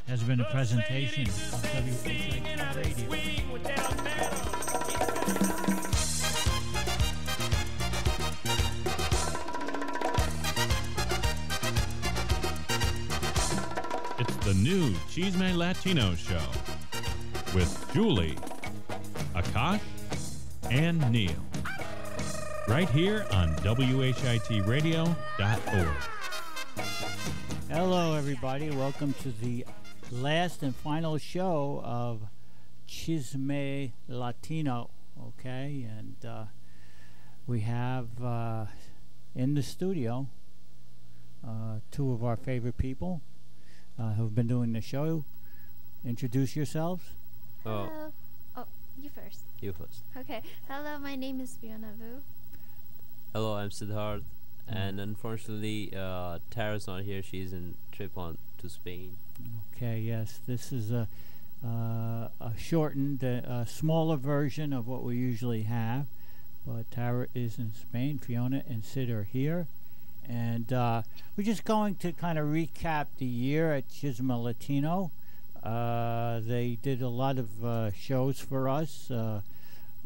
has been a presentation of WHIT Radio. It's the new Chisme Latino show with Julie, Akash, and Neil. Right here on WHIT Radio.org. Hello, everybody. Welcome to the last and final show of Chisme Latino. Okay, and we have in the studio two of our favorite people who've been doing the show. Introduce yourselves. Hello. Oh, you first. You first. Okay. Hello, my name is Fiona Vu. Hello, I'm Siddharth. And unfortunately, Tara's not here. She's in trip on to Spain. Okay, yes. This is a shortened, smaller version of what we usually have. But Tara is in Spain. Fiona and Sid are here. And we're just going to kind of recap the year at Chisme Latino. They did a lot of shows for us.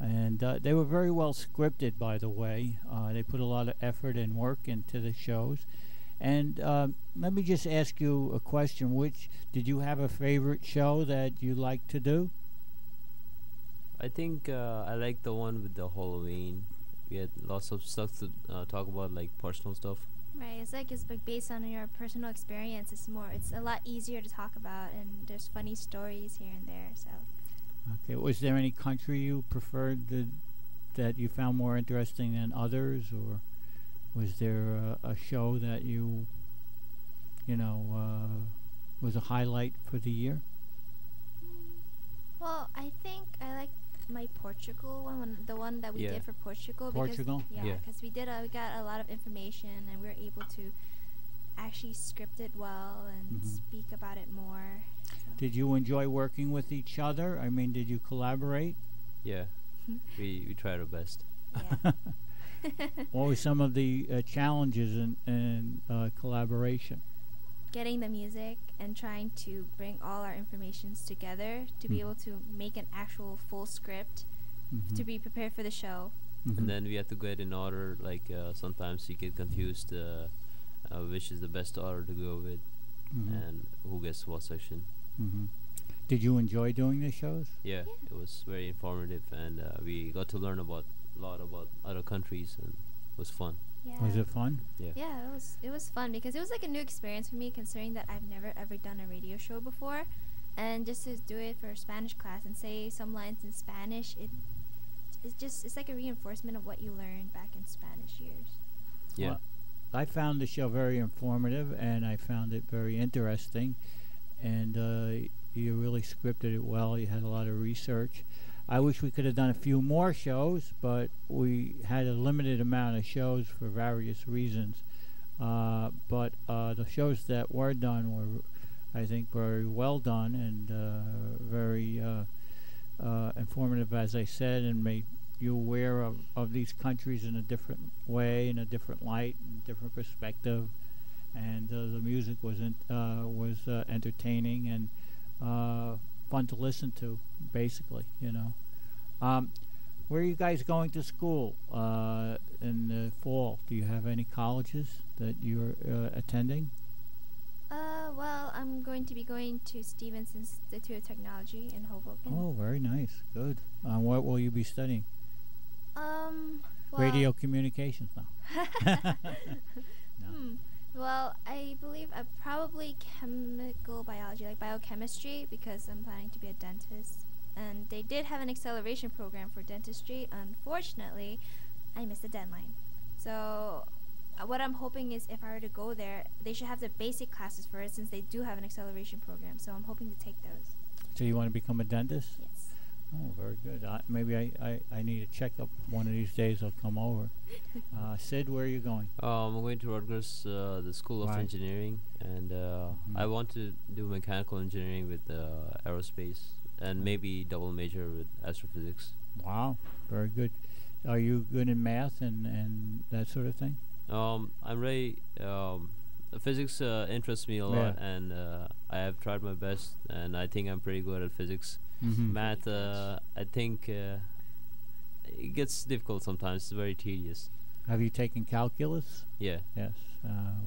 And they were very well scripted, by the way. They put a lot of effort and work into the shows. And let me just ask you a question. Did you have a favorite show that you like to do? I think I like the one with the Halloween. We had lots of stuff to talk about, like personal stuff. Right. It's like based on your personal experience. It's a lot easier to talk about, and there's funny stories here and there. So. Okay. Was there any country you preferred that you found more interesting than others, or was there a show that was a highlight for the year? Well, I think I like my Portugal one, the one that we did for Portugal. Portugal? Because we got a lot of information, and we were able to actually script it well and speak about it more. So. Did you enjoy working with each other? I mean, did you collaborate? Yeah, we tried our best. Yeah. What were some of the challenges in collaboration? Getting the music and trying to bring all our informations together to be able to make an actual full script to be prepared for the show. And then we have to get in order. Like sometimes you get confused which is the best order to go with and who gets what section. Did you enjoy doing the shows? Yeah, it was very informative, and we got to learn a lot about other countries, and it was fun. Yeah. Was it fun? Yeah. Yeah, it was fun because it was like a new experience for me, considering that I've never ever done a radio show before, and just to do it for Spanish class and say some lines in Spanish, it's like a reinforcement of what you learned back in Spanish years. Yeah. Well, I found the show very informative, and I found it very interesting, and you really scripted it well. You had a lot of research. I wish we could have done a few more shows, but we had a limited amount of shows for various reasons. But the shows that were done were, I think, very well done and very informative, as I said, and made you aware of these countries in a different way, in a different light, in a different perspective. And the music was entertaining and fun to listen to, basically, Where are you guys going to school in the fall? Do you have any colleges that you're attending? Well, I'm going to be going to Stevens Institute of Technology in Hoboken. Oh, very nice. Good. What will you be studying? Well, Radio communications now. No. Well, I believe probably chemical biology, like biochemistry, because I'm planning to be a dentist. And they did have an acceleration program for dentistry. Unfortunately, I missed the deadline. So what I'm hoping is if I were to go there, they should have the basic classes for it, since they do have an acceleration program. So I'm hoping to take those. So you want to become a dentist? Yes. Oh, very good. Maybe I need a checkup one of these days. I'll come over. Sid, where are you going? I'm going to Rutgers, the School of Engineering, and I want to do mechanical engineering with aerospace, and maybe double major with astrophysics. Wow, very good. Are you good in math and that sort of thing? I'm really physics interests me a lot, and I have tried my best, and I think I'm pretty good at physics. Math, I think it gets difficult sometimes. It's very tedious. Have you taken calculus? Yeah. Yes.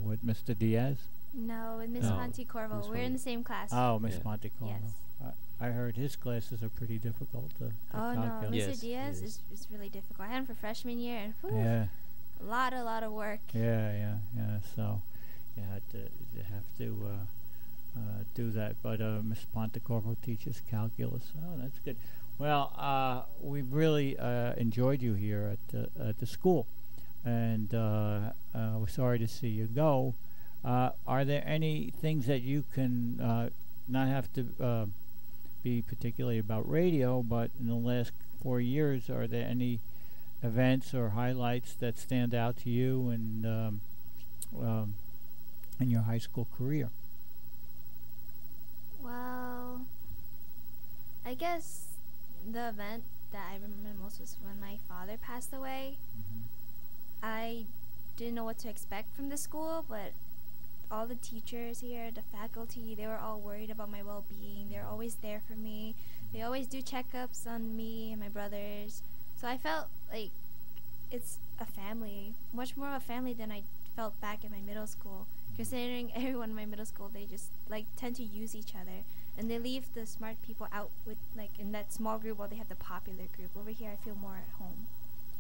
With Mr. Diaz? No, with Miss No. Pontecorvo. Miss We're in the same class. Oh, Miss Yeah. Pontecorvo. Yes. I heard his classes are pretty difficult to Oh no, calculate. Mr. Yes, Diaz it is really difficult. I had him for freshman year, and whew, Yeah. a lot of work. Yeah. So you have to do that. But Miss Pontecorvo teaches calculus. Oh, that's good. Well, we've really enjoyed you here at the school, and we're sorry to see you go. Are there any things that you can not have to be particularly about radio, but in the last 4 years, are there any events or highlights that stand out to you and in your high school career? Well, I guess the event that I remember most was when my father passed away. I didn't know what to expect from the school, but all the teachers here, the faculty, they were all worried about my well-being. They're always there for me. They always do checkups on me and my brothers. So I felt like it's a family, much more of a family than I felt back in my middle school. Considering everyone in my middle school, they just tend to use each other, and they leave the smart people out with in that small group while they have the popular group. Over here, I feel more at home.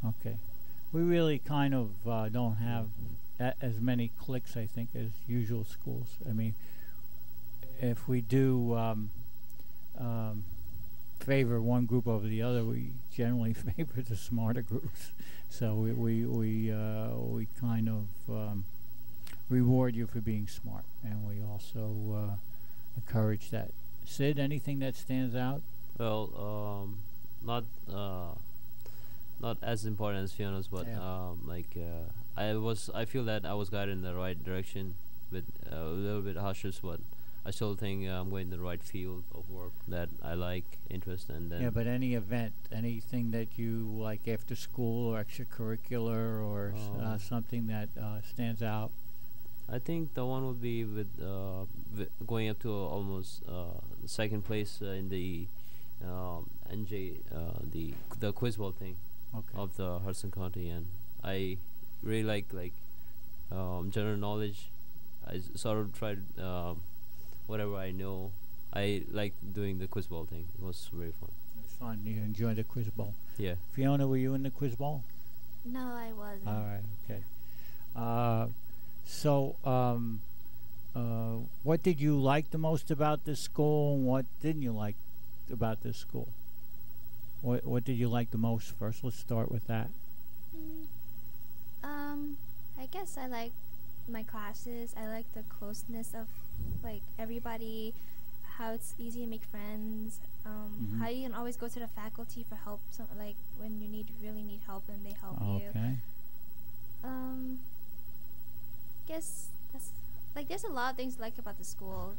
Okay. We really kind of don't have as many cliques, I think, as usual schools. I mean, if we do favor one group over the other, we generally favor the smarter groups. So we kind of reward you for being smart, and we also encourage that. Sid, anything that stands out? Well, not as important as Fiona's, but I feel that I was guided in the right direction with a little bit hardships, but I still think I'm going in the right field of work that I like, interest, and then. Yeah, but any event, anything that you like after school or extracurricular or something that stands out? I think the one would be with going up to almost second place in the NJ the quiz ball thing of the Hudson County, and I really like general knowledge. I sort of tried whatever I know. I like doing the quiz ball thing. It was very fun. It was fun. You enjoyed the quiz ball. Yeah. Fiona, were you in the quiz ball? No, I wasn't. All right. Okay. So, what did you like the most about this school, and what didn't you like about this school? What did you like the most? First, let's start with that. I guess I like my classes. I like the closeness of everybody, how it's easy to make friends, how you can always go to the faculty for help, when you really need help and they help you. Okay. Guess that's there's a lot of things to like about the school.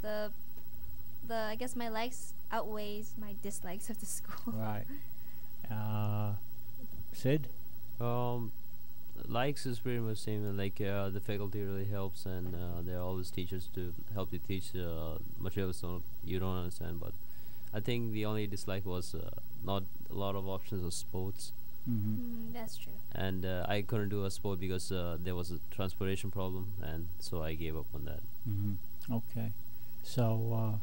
I guess my likes outweighs my dislikes of the school. Right. Sid? Likes is pretty much the same. The faculty really helps, and there are always teachers to help you teach materials you don't understand. But I think the only dislike was not a lot of options of sports. That's true. And I couldn't do a sport because there was a transportation problem, and so I gave up on that. Okay. So,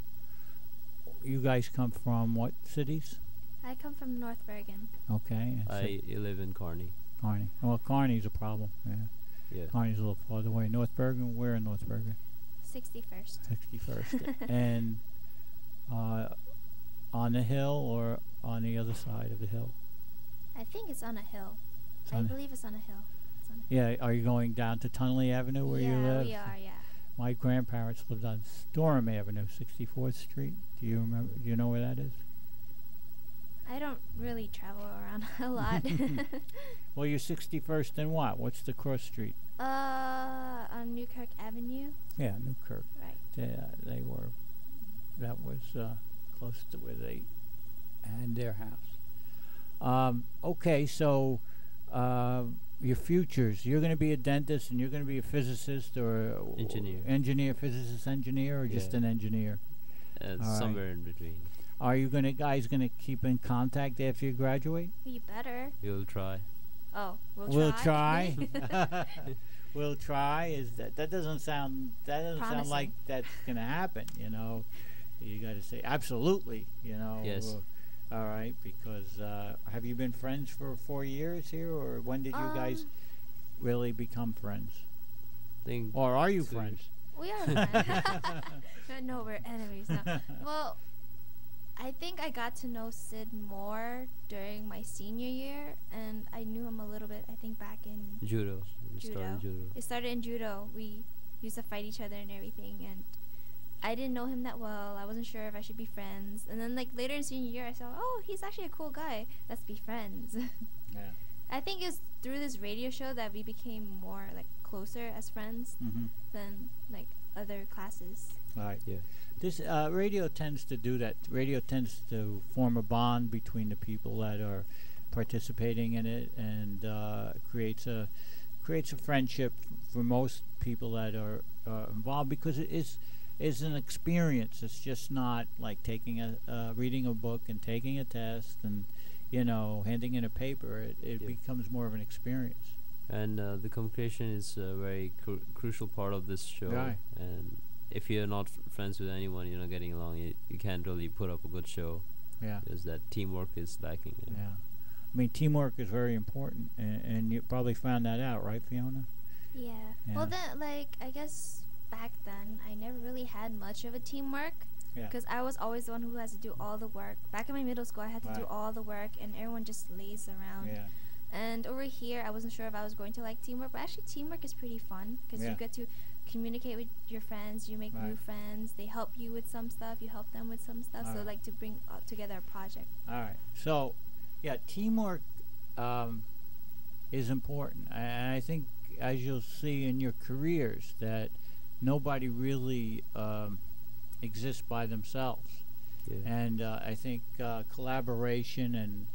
you guys come from what cities? I come from North Bergen. Okay. I live in Kearney. Kearney. Well, Kearney's a problem. Yeah. Kearney's a little farther away. North Bergen. Where in North Bergen? 61st. 61st. And on the hill or on the other side of the hill? I think it's on a hill. I believe it's on a hill. Yeah. Are you going down to Tunnelly Avenue where you live? Yeah, we are. Yeah. My grandparents lived on Storham Avenue, 64th Street. Do you remember? Do you know where that is? I don't really travel around a lot. Well, you're 61st and what? What's the cross street? On Newkirk Avenue. Yeah, Newkirk. Right. They were. That was close to where they had their house. Okay, so your futures. You're going to be a dentist, and you're going to be a physicist or Engineer. Physicist, engineer, or just an engineer. Somewhere in between. Are you guys gonna keep in contact after you graduate? We better. We'll try. Oh, we'll try. We'll try. That doesn't sound Promising. like that's gonna happen. You got to say absolutely. Yes. All right. Because have you been friends for 4 years here, or when did you guys really become friends? Or are you friends? We are friends. No, we're enemies now. Well, I think I got to know Sid more during my senior year, and I knew him a little bit, I think, back in Judo. It started in judo. We used to fight each other and everything, and I didn't know him that well. I wasn't sure if I should be friends. And then, later in senior year, I saw, he's actually a cool guy. Let's be friends. Yeah. I think it's through this radio show that we became more, closer as friends than, other classes. All right. Yeah. This radio tends to do that. Radio tends to form a bond between the people that are participating in it, and creates a friendship for most people that are involved, because it is an experience. It's just not like reading a book and taking a test and handing in a paper. It becomes more of an experience. And the communication is a very crucial part of this show. Right. And if you're not friends with anyone, you're not getting along, you can't really put up a good show. Yeah. Because that teamwork is lacking. Yeah. I mean, teamwork is very important, and you probably found that out, right, Fiona? Yeah. Well, then, I guess back then, I never really had much of a teamwork. Yeah. Because I was always the one who has to do all the work. Back in my middle school, I had to do all the work, and everyone just lays around. Yeah. And over here, I wasn't sure if I was going to like teamwork, but actually teamwork is pretty fun, because you get to communicate with your friends, you make new friends, they help you with some stuff, you help them with some stuff, so to bring together a project. All right. So, teamwork is important, and I think, as you'll see in your careers, that nobody really exists by themselves. Yeah. And I think collaboration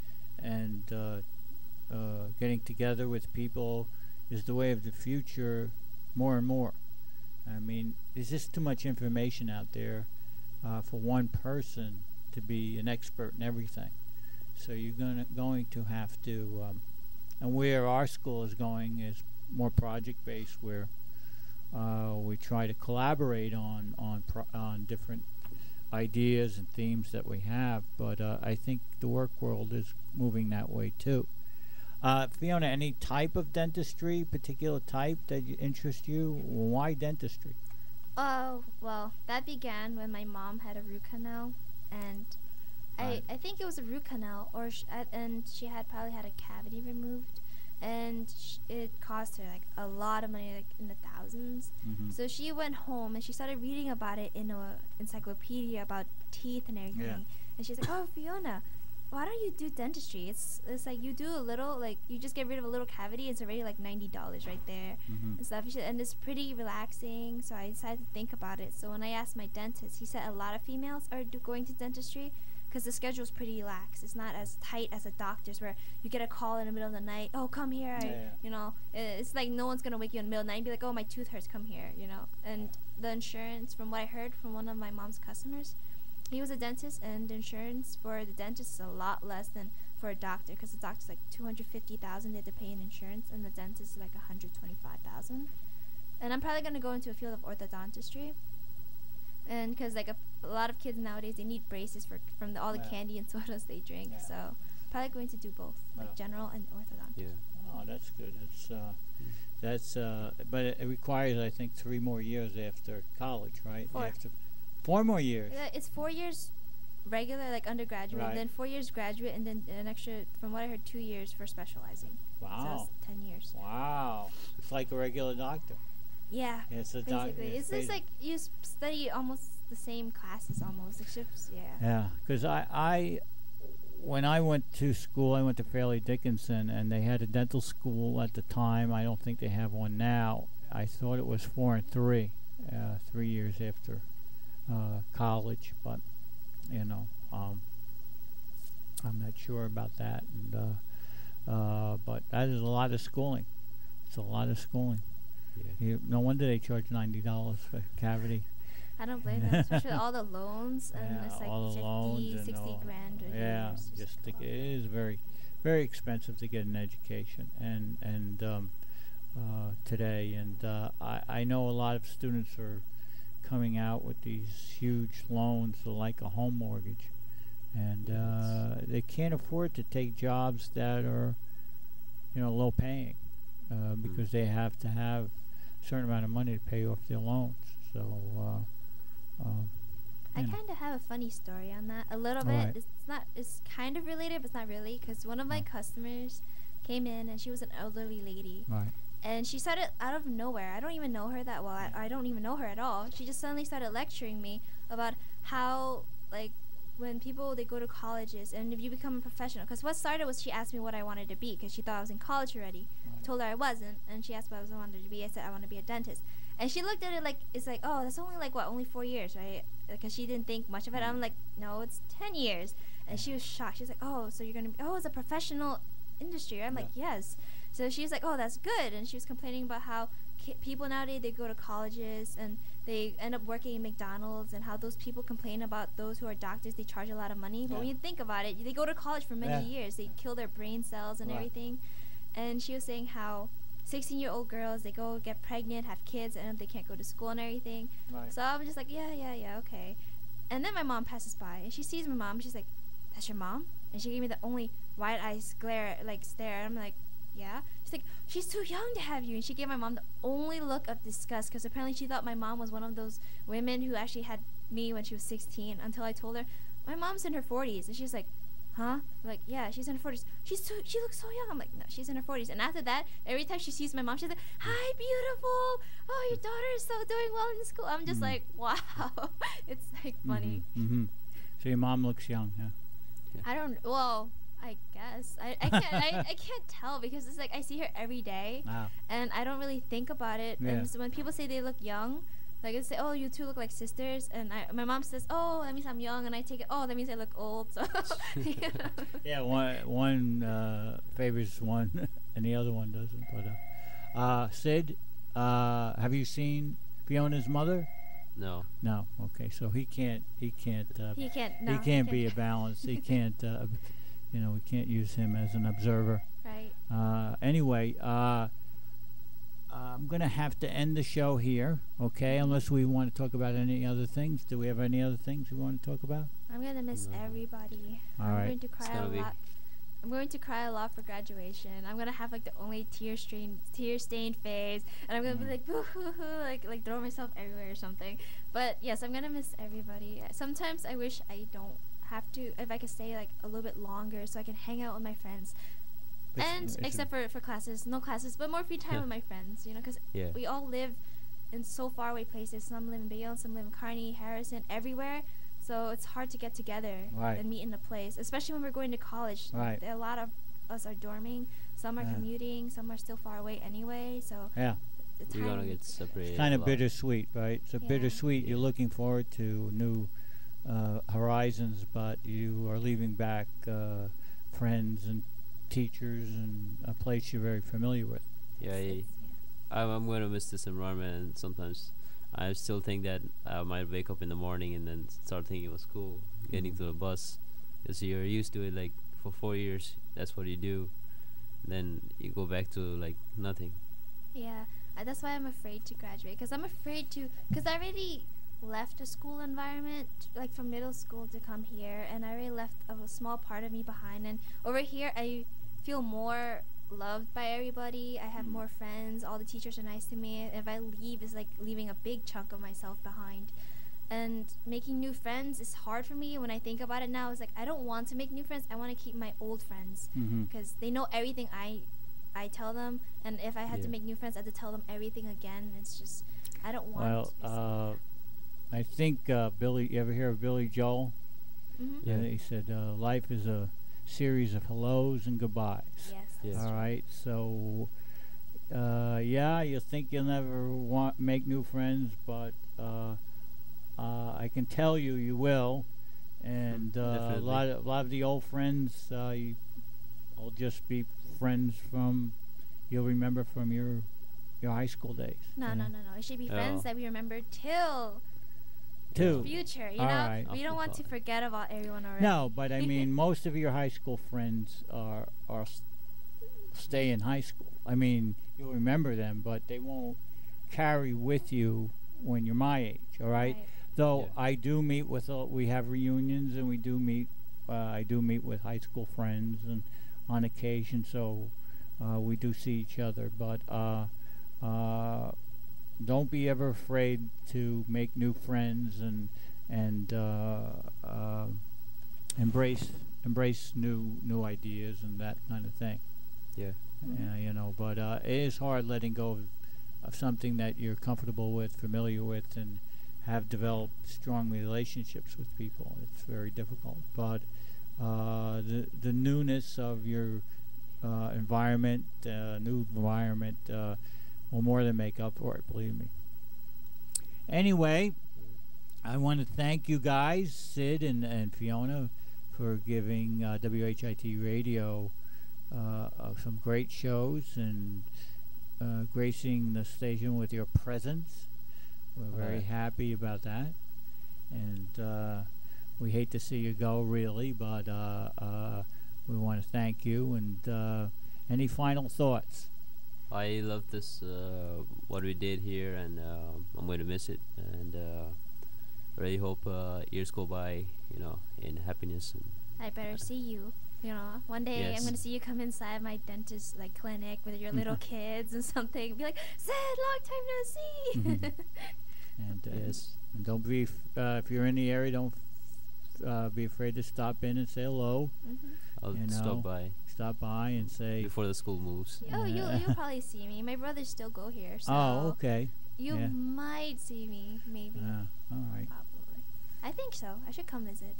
and getting together with people is the way of the future more and more. I mean, there's just too much information out there for one person to be an expert in everything. So you're going to have to, and where our school is going is more project-based, where we try to collaborate on different ideas and themes that we have. But I think the work world is moving that way too. Fiona, any type of dentistry, particular type that interests you? Why dentistry? Oh, well, that began when my mom had a root canal, and I think it was a root canal, and she had probably had a cavity removed, and it cost her a lot of money, in the thousands. Mm-hmm. So she went home and she started reading about it in an encyclopedia about teeth and everything. Yeah. And she's like, "Oh, Fiona, why don't you do dentistry? It's you do a little, you just get rid of a little cavity, it's already $90 right there." Mm-hmm. And stuff. And it's pretty relaxing, so I decided to think about it. So when I asked my dentist, he said a lot of females are going to dentistry because the schedule is pretty lax. It's not as tight as a doctor's, where you get a call in the middle of the night, "Oh, come here." It's like no one's going to wake you in the middle of the night and be like, "Oh, my tooth hurts, come here," And the insurance, from what I heard from one of my mom's customers, he was a dentist, and the insurance for the dentist is a lot less than for a doctor, because the doctor's $250,000 they have to pay in insurance, and the dentist is $125,000. And I'm probably gonna go into a field of orthodontistry, and because a lot of kids nowadays, they need braces from all the candy and sodas they drink. Yeah. So probably going to do both, general and orthodontist. Yeah. Oh, that's good. But it requires, I think, 3 more years after college, right? 4. 4 more years. Yeah, it's 4 years regular, undergraduate, Right. and then 4 years graduate, and then an extra, from what I heard, 2 years for specializing. Wow. So it's 10 years. Wow. It's like a regular doctor. Yeah. It's a basically. It's just you study almost the same classes almost. Except, Yeah, because when I went to school, I went to Fairleigh Dickinson, and they had a dental school at the time. I don't think they have one now. I thought it was 4 and 3, 3 years after college, but I'm not sure about that. And But that is a lot of schooling. It's a lot of schooling. Yeah. No wonder they charge $90 for cavity. I don't blame them, especially all the loans, and it's like all the 50, loans and 60 all, grand a yeah, year. it is very, very expensive to get an education, and today, and I know a lot of students are coming out with these huge loans, like a home mortgage, and they can't afford to take jobs that are, low paying, because they have to have a certain amount of money to pay off their loans. So I kind of have a funny story on that. A little bit. Right. It's kind of related, but it's not really, because one of my customers came in, and she was an elderly lady. Right. And she started out of nowhere. I don't even know her that well. I don't even know her at all. She just suddenly started lecturing me about how, like, when people, they go to colleges, and if you become a professional, because what started was she asked me what I wanted to be, because she thought I was in college already. Right. I told her I wasn't, and she asked what I wanted to be. I said I want to be a dentist. And she looked at it like, it's like, oh, that's only like, what, only 4 years, right? Because she didn't think much of it. I'm like, no, it's 10 years. And she was shocked. She was like, oh, so you're going to be, it's a professional industry. I'm like, yes. So she was like, oh, that's good. And she was complaining about how people nowadays, they go to colleges and they end up working in McDonald's, and how those people complain about those who are doctors, they charge a lot of money. But when you think about it, they go to college for many years. They kill their brain cells and everything. And she was saying how 16-year-old girls, they go get pregnant, have kids, and they can't go to school and everything. Right. So I'm just like, yeah, okay. And then my mom passes by, and she sees my mom. She's like, that's your mom? And she gave me the only wide-eyed stare. I'm like, yeah. She's like, she's too young to have you. And she gave my mom the only look of disgust, because apparently she thought my mom was one of those women who actually had me when she was 16, until I told her, my mom's in her 40s. And she's like, huh? I'm like, yeah, she's in her 40s. She looks so young. I'm like, no, she's in her 40s. And after that, every time she sees my mom, she's like, hi, beautiful. Oh, your daughter is so doing well in school. I'm just like, wow. It's like funny. So your mom looks young, yeah? I guess. I can't tell, because it's like I see her every day. Wow. And I don't really think about it. Yeah. And so when people say they look young, like they say, oh, you two look like sisters, and my mom says, oh, that means I'm young, and I take it, oh, that means I look old. So yeah, one favors one and the other one doesn't. But Sid, have you seen Fiona's mother? No. Okay, so he can't be a balance. He can't. We can't use him as an observer. Right. Anyway, I'm going to have to end the show here, okay, unless we want to talk about any other things. Do we have any other things we want to talk about? I'm going to miss everybody. All I'm right. going to cry a lot. I'm going to cry a lot for graduation. I'm going to have, like, the only tear-stained face, and I'm going to be like, boo-hoo-hoo, like throw myself everywhere or something. But, yes, I'm going to miss everybody. Sometimes I wish I don't have to, if I could stay, like, a little bit longer so I can hang out with my friends. And except for classes, no classes, but more free time with my friends, because we all live in so far away places. Some live in Bayonne, some live in Kearney, Harrison, everywhere. So it's hard to get together and meet in a place, especially when we're going to college. Right. A lot of us are dorming, some are commuting, some are still far away anyway. So you're gonna get separated. It's kind of bittersweet, right? It's bittersweet. You're looking forward to new horizons, but you are leaving back friends and teachers and a place you're very familiar with. I'm going to miss this environment, and sometimes I still think that I might wake up in the morning and then start thinking of school, getting to the bus, because you're used to it. Like, for 4 years, that's what you do. Then you go back to, like, nothing. Yeah, that's why I'm afraid to graduate, because I already left a school environment, like from middle school to come here, and I already left a small part of me behind. And over here, I feel more loved by everybody. I have more friends. All the teachers are nice to me. If I leave, it's like leaving a big chunk of myself behind. And making new friends is hard for me. When I think about it now, it's like I don't want to make new friends. I want to keep my old friends, because they know everything I tell them. And if I had to make new friends, I had to tell them everything again. It's just, I don't want to. I think Billy. You ever hear of Billy Joel? Mm-hmm. He said life is a series of hellos and goodbyes. Yes. All right. So, you think you'll never make new friends, but I can tell you will. And a lot of the old friends, I'll just be friends from you'll remember from your high school days. No. It should be friends that we remember till future. You know, right. We don't want to forget about everyone already. No, but I mean, most of your high school friends are stay in high school. I mean, you'll remember them, but they won't carry with you when you're my age. All right. Though I do meet with we have reunions, and we do meet. I do meet with high school friends, and on occasion, so we do see each other. But don't be ever afraid to make new friends and embrace new ideas and that kind of thing. Yeah. You know, but it is hard letting go of something that you're comfortable with, familiar with, and have developed strong relationships with people. It's very difficult. But the newness of your environment, new environment, will more than make up for it, believe me. Anyway, I want to thank you guys, Sid and Fiona, for giving WHIT Radio some great shows and gracing the station with your presence. We're very happy about that, and we hate to see you go, really, but we want to thank you. And any final thoughts? I love this, what we did here, and I'm going to miss it, and really hope years go by, you know, in happiness. And I better see you. You know, one day I'm gonna see you come inside my dentist clinic with your little kids and something. Be like, Sid, long time no see. And and don't be if you're in the area, don't be afraid to stop in and say hello. I'll stop by and say before the school moves. Oh, you'll probably see me. My brothers still go here. So okay. You might see me, maybe. All right. Probably. I think so. I should come visit.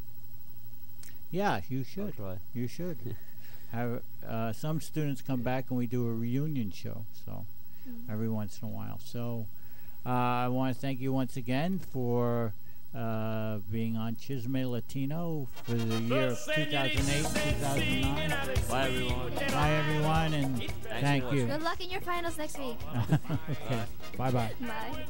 Yeah, you should. I'll try. You should. Have some students come back and we do a reunion show. So every once in a while. So I want to thank you once again for being on Chisme Latino for the year of 2008, 2009. Bye, everyone. Bye, everyone, and thank you. Good luck in your finals next week. Okay. Bye-bye. Bye.